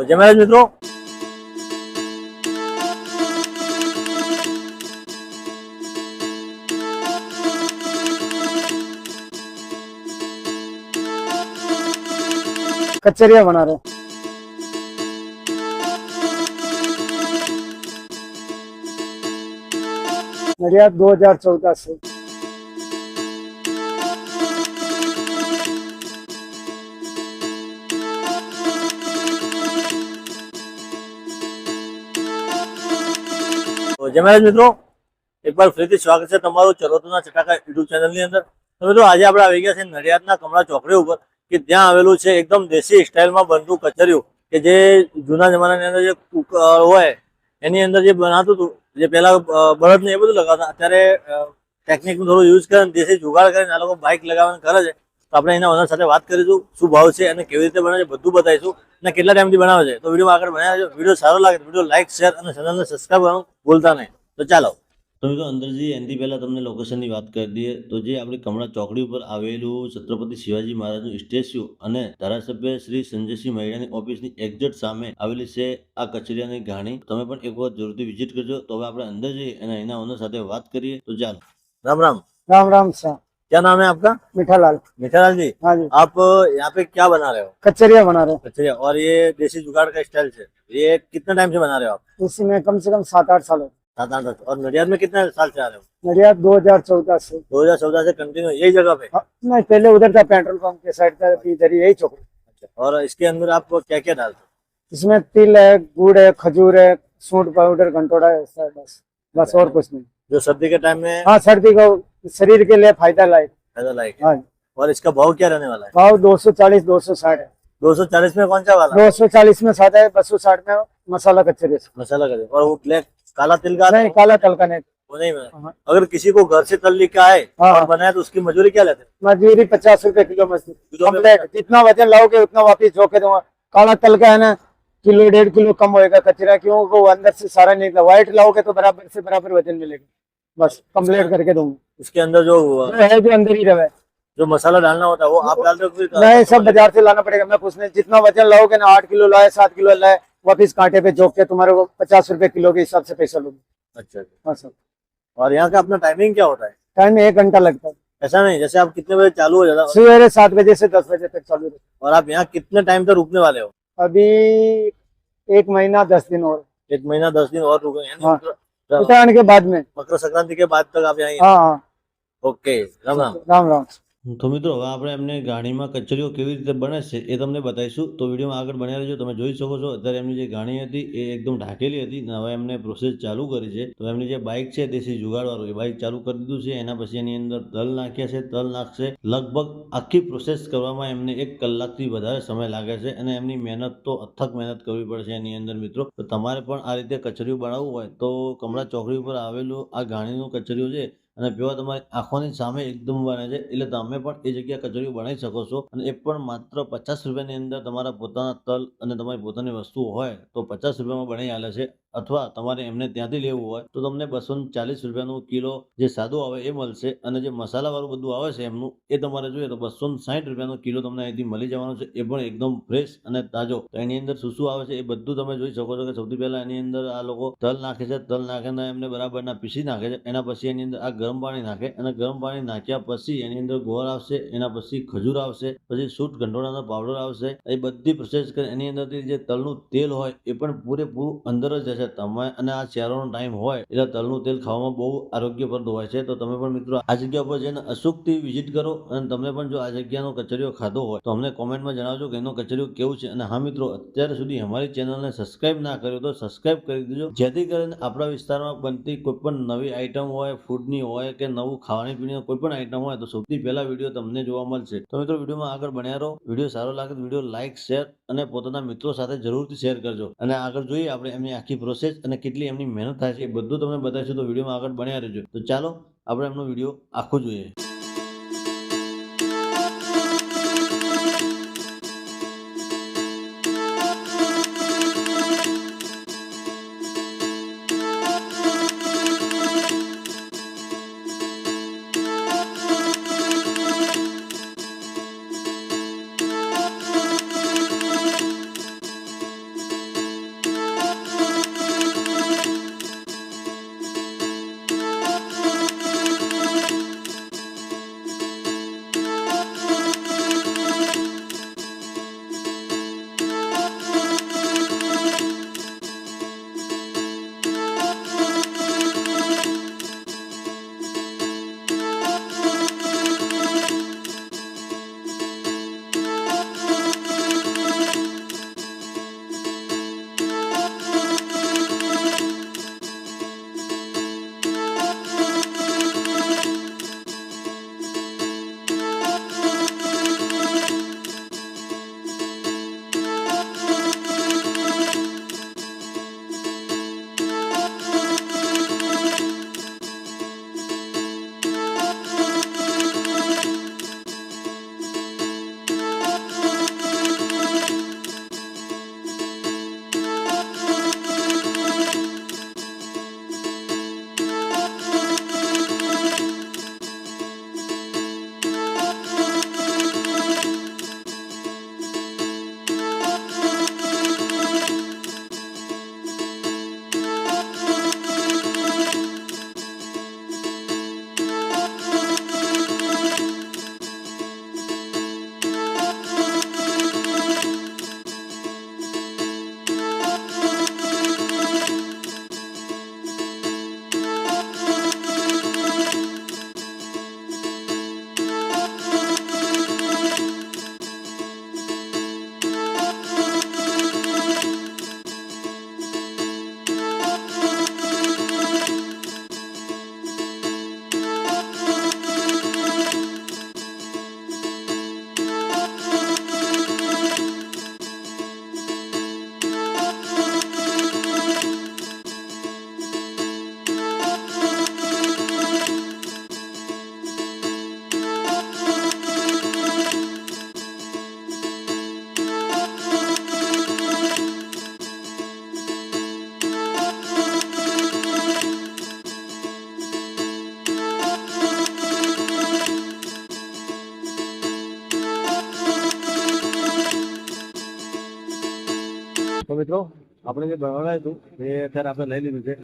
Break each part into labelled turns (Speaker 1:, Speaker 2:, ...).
Speaker 1: तो जय महाराज मित्रों,
Speaker 2: कचरिया बना रहे। नडियाद 2014 से।
Speaker 1: तो जय महाराज मित्रों, एक बार ફરીથી સ્વાગત છે તમારું ચરોતરના ચટાકા યુટ્યુબ ચેનલની અંદર। તો મિત્રો આજે આપણે આવી ગયા છે નડિયાદના કમળા ચોકડી ઉપર કે ત્યાં આવેલું છે એકદમ દેશી સ્ટાઇલમાં બનતું કચરિયું કે જે જૂના જમાનાની અંદર જે હોય એની અંદર જે બનાતું હતું, જે પહેલા બળદ ને એ બધું લગાવતા, અત્યારે ટેકનિકનું થોડું યુઝ કરે દેશી જુગાડ કરીને આ લોકો બાઇક લગાવવાનું કરે છે। તો આપણે એના ઓનર સાથે વાત કરીશું, શું ભાવ છે અને કેવી રીતે બને છે બધું બતાવીશું અને કેટલા ટાઈમથી બનાવે છે। તો વિડીયો આગળ બનાવ્યા છે। વિડીયો સારો લાગે તો વિડીયો લાઈક શેર અને ચેનલને સબસ્ક્રાઈબ કરવાનું ભૂલતા નહીં। તો ચાલો। તો મિત્રો અંદર જઈએ એનાથી પહેલાં તમને લોકેશનની વાત કરી દઈએ તો જે આપણી કમળા ચોકડી ઉપર આવેલું છત્રપતિ શિવાજી મહારાજનું સ્ટેચ્યુ અને ધારાસભ્ય શ્રી સંજયસિંહ મહિડાની ઓફિસની એક્ઝેક્ટ સામે આવેલી છે આ કચરિયાની ઘાણી। તમે પણ એક વખત જરૂરથી વિઝિટ કરજો। તો હવે આપણે અંદર જઈએ અને એના ઓનર સાથે વાત કરીએ। તો ચાલો। राम राम।
Speaker 2: राम राम साहब।
Speaker 1: क्या नाम है आपका?
Speaker 2: मीठालाल।
Speaker 1: मीठालाल जी,
Speaker 2: हाँ जी।
Speaker 1: आप यहाँ पे क्या बना रहे हो?
Speaker 2: कचरिया बना रहे।
Speaker 1: अच्छा, और ये देसी जुगाड़ का स्टाइल है, ये कितने टाइम से बना रहे हो आप?
Speaker 2: इसमें कम से कम 7-8 साल हो।
Speaker 1: 7-8 और नडियाद में कितने साल से आ रहे हो?
Speaker 2: नडियाद 2014 से।
Speaker 1: 2014 से कंटिन्यू यही जगह पे?
Speaker 2: नहीं, पहले उधर था पेट्रोल पंप के साइड का, इधर यही चौक।
Speaker 1: अच्छा, और इसके अंदर आप क्या क्या डालते हो?
Speaker 2: इसमें तिल है, गुड़ है, खजूर है, सूंठ पाउडर, घंटोड़ा है, बस बस और कुछ नहीं।
Speaker 1: जो सर्दी के टाइम में
Speaker 2: हाँ, सर्दी को शरीर के लिए फायदा लायक।
Speaker 1: फायदा लायक है।
Speaker 2: हाँ।
Speaker 1: और इसका भाव क्या रहने वाला है?
Speaker 2: भाव 240-260 है।
Speaker 1: 240 में कौन सा वाला?
Speaker 2: 240 में सादा है, 260 में मसाला कचरिया।
Speaker 1: मसाला का। और वो ब्लैक काला तिल का
Speaker 2: नहीं, काला तल का नहीं।
Speaker 1: वो नहीं बना। अगर किसी को घर से तल लेके आए और बनाए तो उसकी मजदूरी क्या लेते हैं?
Speaker 2: मजदूरी 50 रुपए किलो मजदूरी कंप्लीट। जितना वजन लाओगे उतना वापिस जोके दूंगा। काला तल का है ना, किलो 1.5 किलो कम होएगा कचरा, क्यों वो अंदर से सारा निकला। व्हाइट लाओगे तो बराबर से बराबर वजन मिलेगा, बस कंप्लीट करके दूंगा।
Speaker 1: उसके अंदर जो
Speaker 2: है जो अंदर ही रहे,
Speaker 1: जो मसाला डालना होता है वो आप डालते हो?
Speaker 2: नहीं, सब बाजार से लाना पड़ेगा। मैं कुछ नहीं, जितना वजन लाओगे ना, 8 किलो लाए, 7 किलो लाए, वापिस कांटे पे जोक के तुम्हारे को 50 रुपए किलो के हिसाब से पैसा लूंगा।
Speaker 1: अच्छा।
Speaker 2: हाँ सर।
Speaker 1: और यहाँ का अपना टाइमिंग क्या होता है?
Speaker 2: टाइम 1 घंटा लगता है।
Speaker 1: ऐसा नहीं, जैसे आप कितने बजे चालू हो जाता है?
Speaker 2: सवेरे 7 बजे से 10 बजे तक चालू रहता
Speaker 1: और आप यहाँ कितने टाइम तक रुकने वाले हो?
Speaker 2: है। अभी 1 महीना 10 दिन और।
Speaker 1: 1 महीना 10 दिन और रुके?
Speaker 2: हाँ। उत्तरायण के बाद में,
Speaker 1: मकर संक्रांति के बाद तक आप यहाँ?
Speaker 2: हाँ हाँ।
Speaker 1: ओके, राम राम।
Speaker 2: राम राम।
Speaker 1: તો મિત્રો હવે આપણે એમને ગાણીમાં કચરીઓ કેવી રીતે બને છે એ તમને બતાવીશું। તો વિડીયોમાં આગળ બન્યા રહેજો। તમે જોઈ શકો છો અત્યારે એમની જે ગાણી હતી એ એકદમ ઢાંકેલી હતી ને હવે એમને પ્રોસેસ ચાલુ કરી છે। તો એમની જે બાઇક છે દેશી જુગાડવાળું એ બાઇક ચાલુ કરી દીધું છે। એના પછી એની અંદર તલ નાખ્યા છે, તલ નાખશે। લગભગ આખી પ્રોસેસ કરવામાં એમને 1 કલાકથી વધારે સમય લાગે છે અને એમની મહેનત તો અથક મહેનત કરવી પડશે એની અંદર મિત્રો। તો તમારે પણ આ રીતે કચરિયું બનાવવું હોય તો કમળા ચોકડી ઉપર આવેલું આ ગાણીનું કચરિયું છે અને પીવા તમારી આંખોની સામે એકદમ બને છે, એટલે તમે પણ એ જગ્યા કચરિયું બનાવી શકો છો। અને એ પણ માત્ર 50 રૂપિયાની અંદર તમારા પોતાના તલ અને તમારી પોતાની વસ્તુ હોય તો 50 રૂપિયામાં બનાવી આલે છે। અથવા તમારે એમને ત્યાંથી લેવું હોય તો તમને 240 રૂપિયાનું કિલો જે સાદું આવે એ મળશે અને જે મસાલાવાળું બધું આવે છે એમનું એ તમારે જોઈએ તો 260 રૂપિયાનો કિલો તમને અહીંથી મળી જવાનું છે, એ પણ એકદમ ફ્રેશ અને તાજો। તો એની અંદર શું શું આવે છે એ બધું તમે જોઈ શકો છો કે સૌથી પહેલા એની અંદર આ લોકો તલ નાખે છે, તલ નાખીને એમને બરાબરના પીસી નાખે છે। એના પછી એની અંદર આ ગરમ પાણી નાખે અને ગરમ પાણી નાખ્યા પછી એની અંદર ગોળ આવશે, એના પછી ખજૂર આવશે, પછી સૂટ ગંઠોડાનો પાવડર આવશે। એ બધી પ્રોસેસ કરી એની અંદરથી જે તલનું તેલ હોય એ પણ પૂરેપૂરું અંદર જ જશે તમે। અને આ શિયાળાનો ટાઈમ હોય એટલે તલનું તેલ ખાવામાં બહુ આરોગ્યપ્રદ હોય છે। તો તમે પણ મિત્રો આ જગ્યા પર જઈને અચૂકથી વિઝિટ કરો અને તમને પણ જો આ જગ્યાનો કચરિયો ખાધો હોય તો અમને કોમેન્ટમાં જણાવજો કે એનો કચરિયો કેવું છે। અને હા મિત્રો, અત્યાર સુધી અમારી ચેનલને સબસ્ક્રાઇબ ના કર્યો તો સબસ્ક્રાઇબ કરી દેજો, જેથી કરીને આપણા વિસ્તારમાં બનતી કોઈ પણ નવી આઈટમ હોય, ફૂડની હોય કે નવું ખાવાની પીણીનું કોઈ પણ આઈટમ હોય તો સૌથી પહેલા વિડીયો તમને જોવા મળશે। તો મિત્રો વિડીયોમાં આગળ બન્યા રહો। વિડીયો સારો લાગે તો વિડીયો લાઇક, શેર અને પોતાના મિત્રો સાથે જરૂરથી શેર કરજો। અને આગળ જોઈએ આપણે એમની આખી પ્રોસેસ અને કેટલી એમની મહેનત થાય છે એ બધું તમને બતાવીશું। તો વિડીયોમાં આગળ બન્યા રહેજો। તો ચાલો આપણે એમનો વિડીયો આખો જોઈએ।
Speaker 2: તો મિત્રો આપણે જે બનાવડાયું હતું એ અત્યારે આપણે લઈ લીધું છે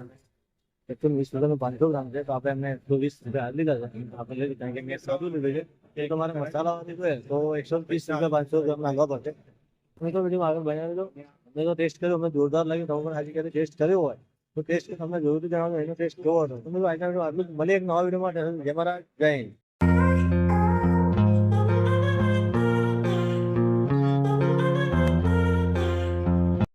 Speaker 2: 120 રૂપિયાનું 500 ગ્રામ છે, તો આપણે એમને 120 રૂપિયા લીધા છે. આપણે લઈ લીધા, કારણ કે મેં સાદું લીધું છે. એ તમારે મસાલાવાળી જોઈએ તો 130 રૂપિયા 500 ગ્રામ નાખવા પડશે. તમે તો વિડીયો આગળ બનાવી દો. અમે તો ટેસ્ટ કર્યો, અમને જોરદાર લાગ્યું. તમે પણ આજે ક્યારે ટેસ્ટ કર્યો હોય તો ટેસ્ટ તમને જરૂરથી જણાવજો એનો ટેસ્ટ કેવો હતો. તો મિત્રો આજના વિડીયો આટલું જ. મળીએ એક નવા વિડીયો માટે. જય મહારાજ, જય હિન્દ.